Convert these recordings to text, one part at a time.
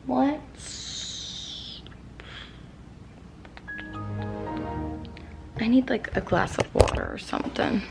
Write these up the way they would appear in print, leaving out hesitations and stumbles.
What? I need like a glass of water or something.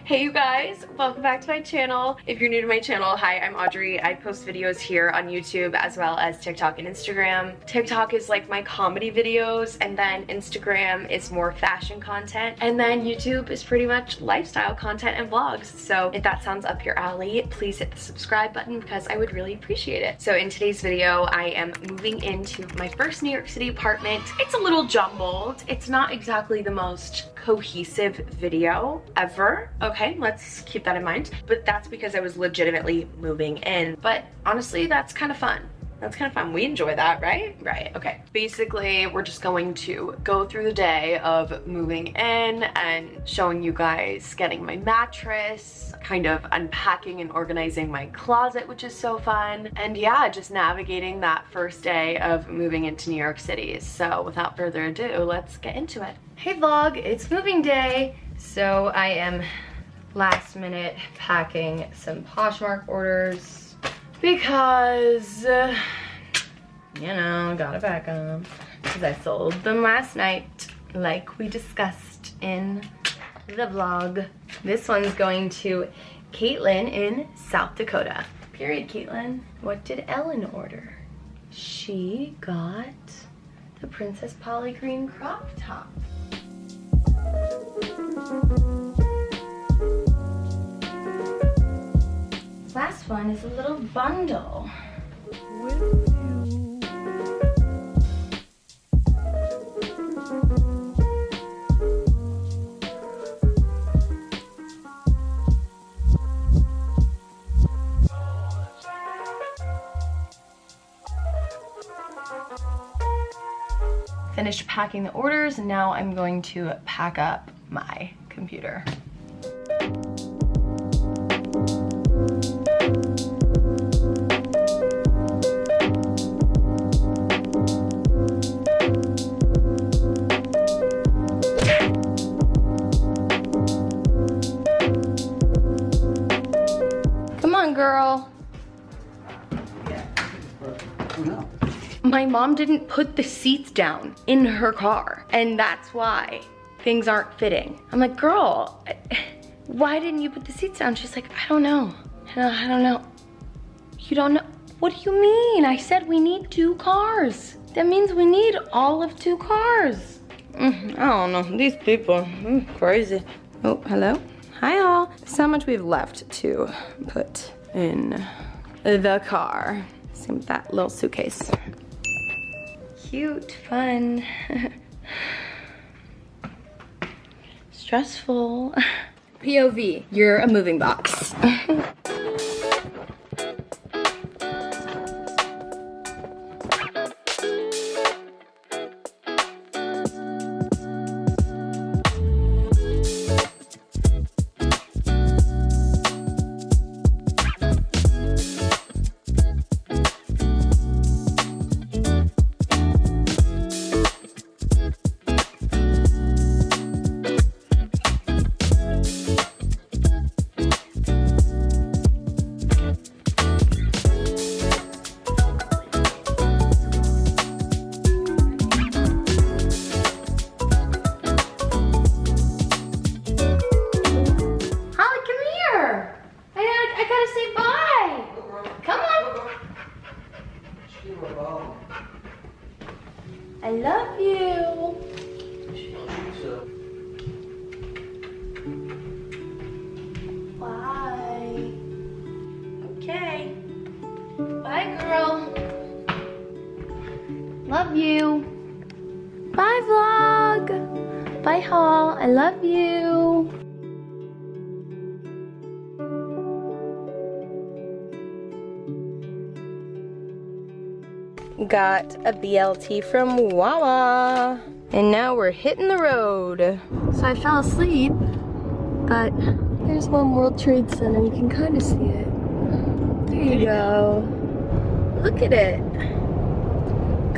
Hey you guys, welcome back to my channel. If you're new to my channel, hi, I'm Audrey. I post videos here on YouTube as well as TikTok and Instagram. TikTok is like my comedy videos, and then Instagram is more fashion content, and then YouTube is pretty much lifestyle content and vlogs. So if that sounds up your alley, please hit the subscribe button because I would really appreciate it. So in today's video, I am moving into my first New York City apartment. It's a little jumbled. It's not exactly the most cohesive video ever. Okay, let's keep that in mind. But that's because I was legitimately moving in. But honestly, that's kind of fun. That's kind of fun. We enjoy that, right? Right, okay. Basically, we're just going to go through the day of moving in and showing you guys getting my mattress, kind of unpacking and organizing my closet, which is so fun. And yeah, just navigating that first day of moving into New York City. So without further ado, let's get into it. Hey vlog, it's moving day. So I am last minute packing some Poshmark orders because, you know, gotta pack them because I sold them last night like we discussed in the vlog. This one's going to Caitlin in South Dakota. Period, Caitlin. What did Ellen order? She got the Princess Polly Green crop top. Last one is a little bundle. Finished packing the orders, and now I'm going to pack up my computer. Come on, girl. My mom didn't put the seats down in her car, and that's why things aren't fitting. I'm like, girl, why didn't you put the seats down? She's like, I don't know. I don't know. You don't know? What do you mean? I said we need 2 cars. That means we need all of 2 cars. I don't know. These people, crazy. Oh, hello. Hi, all. This is how much we've left to put in the car. Same with that little suitcase. Cute, fun. Stressful. POV, you're a moving box. I love you. Bye. Okay. Bye, girl. Love you. Bye, vlog. Bye, haul. I love you. Got a BLT from Wawa, and now we're hitting the road. So I fell asleep, but there's One World Trade Center. You can kind of see it. There you go. Look at it.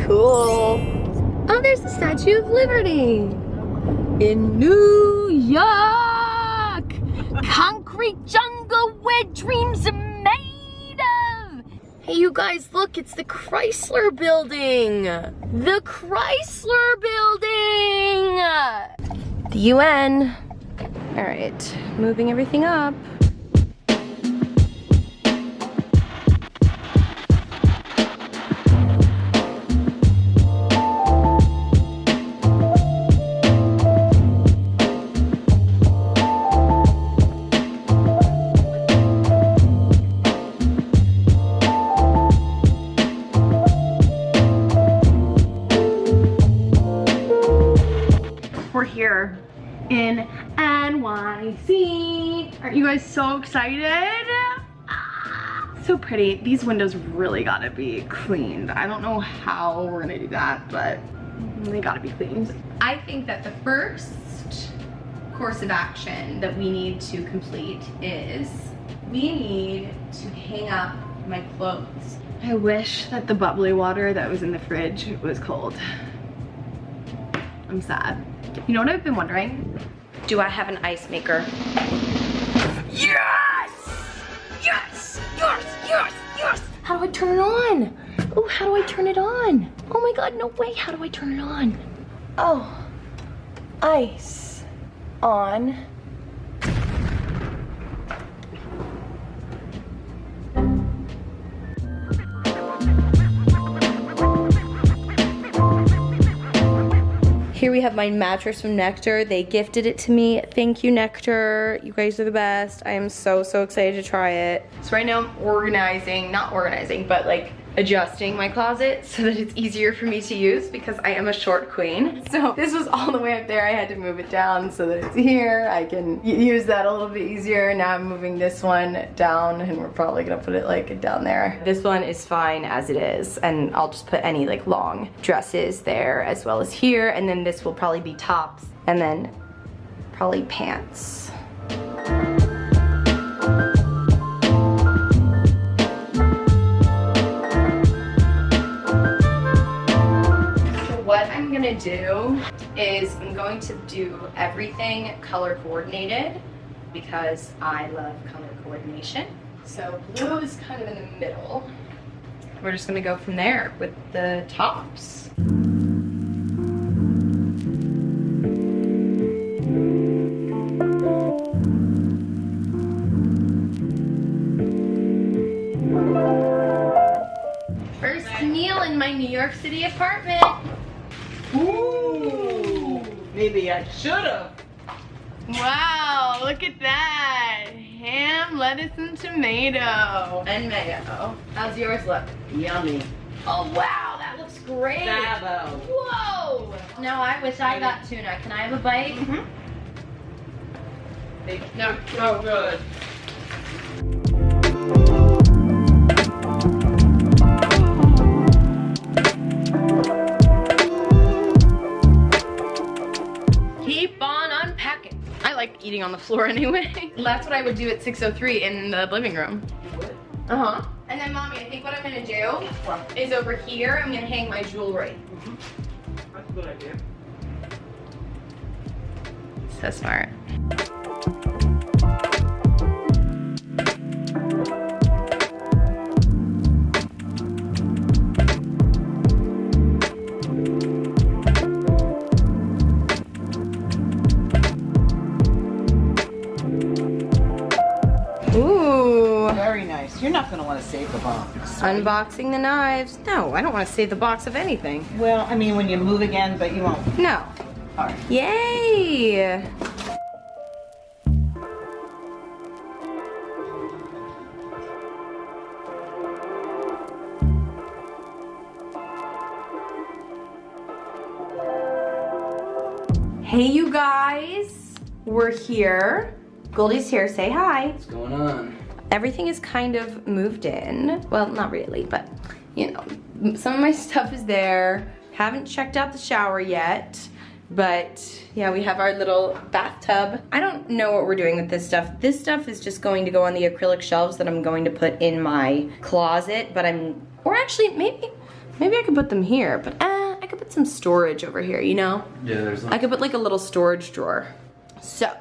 Cool. Oh, there's the Statue of Liberty. In New York, concrete jungle where dreams are made of. Hey, you guys, look, it's the Chrysler Building. The Chrysler Building. The UN. All right, moving everything up. We're here in NYC. Aren't you guys so excited? So pretty. These windows really gotta be cleaned. I don't know how we're gonna do that, but they gotta be cleaned. I think that the first course of action that we need to complete is we need to hang up my clothes. I wish that the bubbly water that was in the fridge was cold. I'm sad. You know what I've been wondering? Do I have an ice maker? Yes! Yes! Yes! Yes! Yes! How do I turn it on? Oh, how do I turn it on? Oh my god, no way. How do I turn it on? Oh. Ice. On. Here we have my mattress from Nectar. They gifted it to me. Thank you, Nectar. You guys are the best. I am so, so excited to try it. So right now I'm organizing, not organizing, but like adjusting my closet so that it's easier for me to use because I am a short queen. So this was all the way up there. I had to move it down so that it's here. I can use that a little bit easier. Now I'm moving this one down and we're probably gonna put it like down there. This one is fine as it is, and I'll just put any like long dresses there as well as here, and then this will probably be tops and then probably pants. What I'm gonna do is I'm going to do everything color coordinated because I love color coordination. So blue is kind of in the middle. We're just gonna go from there with the tops. First meal in my New York City apartment. Ooh, maybe I should've. Wow, look at that. Ham, lettuce, and tomato. And mayo. How's yours look? Yummy. Oh, wow, that looks great. Bravo. Whoa. No, I wish I got tuna. Can I have a bite? Mm-hmm. No, so good. Keep on unpacking. I like eating on the floor anyway. That's what I would do at 603 in the living room. You would? Uh-huh. And then, Mommy, I think what I'm gonna do is over here, I'm gonna hang my jewelry. Mm-hmm. That's a good idea. So smart. Ooh. Very nice. You're not going to want to save the box. Unboxing the knives. No, I don't want to save the box of anything. Well, I mean, when you move again, but you won't. No. All right. Yay! Hey, you guys. We're here. Goldie's here. Say hi. What's going on? Everything is kind of moved in. Well, not really, but you know, some of my stuff is there. Haven't checked out the shower yet, but yeah, we have our little bathtub. I don't know what we're doing with this stuff. This stuff is just going to go on the acrylic shelves that I'm going to put in my closet, but or actually maybe I could put them here, but I could put put some storage over here, you know? Yeah, there's I could put like a little storage drawer. So,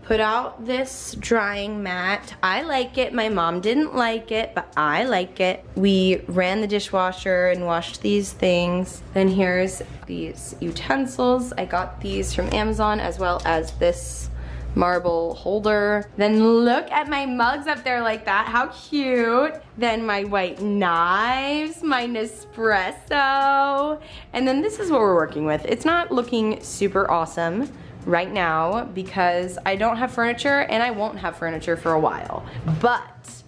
put out this drying mat. I like it. My mom didn't like it, but I like it. We ran the dishwasher and washed these things. Then here's these utensils. I got these from Amazon, as well as this marble holder. Then look at my mugs up there like that. How cute. Then my white knives, my Nespresso. And then this is what we're working with. It's not looking super awesome right now because I don't have furniture and I won't have furniture for a while. But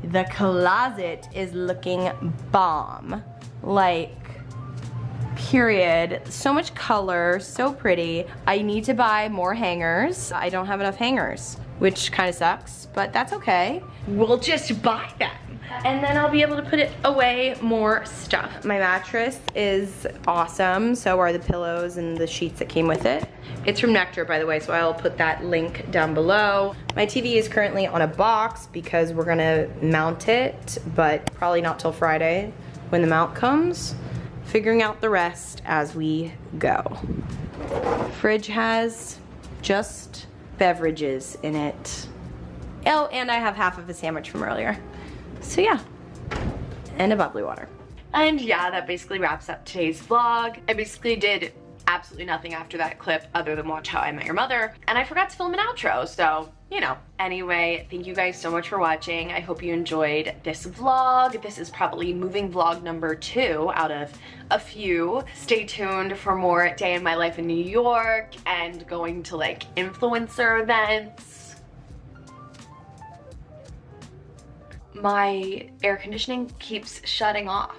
the closet is looking bomb. Like, period. So much color, so pretty. I need to buy more hangers. I don't have enough hangers, which kind of sucks, but that's okay. We'll just buy them. And then I'll be able to put it away more stuff. My mattress is awesome. So are the pillows and the sheets that came with it. It's from Nectar, by the way, so I'll put that link down below. My TV is currently on a box because we're gonna mount it, but probably not till Friday when the mount comes. Figuring out the rest as we go. Fridge has just beverages in it. Oh, and I have half of a sandwich from earlier. So yeah, and a bubbly water. And yeah, that basically wraps up today's vlog. I basically did absolutely nothing after that clip other than watch How I Met Your Mother, and I forgot to film an outro, so you know. Anyway, thank you guys so much for watching. I hope you enjoyed this vlog. This is probably moving vlog number 2 out of a few. Stay tuned for more day in my life in New York and going to like influencer events. My air conditioning keeps shutting off.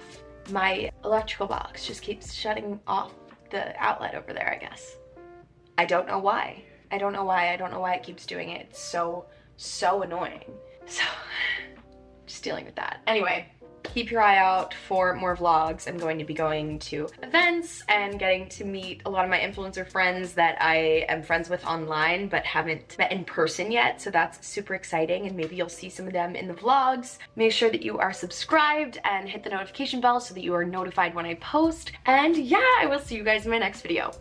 My electrical box just keeps shutting off the outlet over there, I guess. I don't know why. I don't know why it keeps doing it. It's so annoying. So, just dealing with that. Anyway, keep your eye out for more vlogs. I'm going to be going to events and getting to meet a lot of my influencer friends that I am friends with online but haven't met in person yet, so that's super exciting, and maybe you'll see some of them in the vlogs. Make sure that you are subscribed and hit the notification bell so that you are notified when I post, and yeah, I will see you guys in my next video.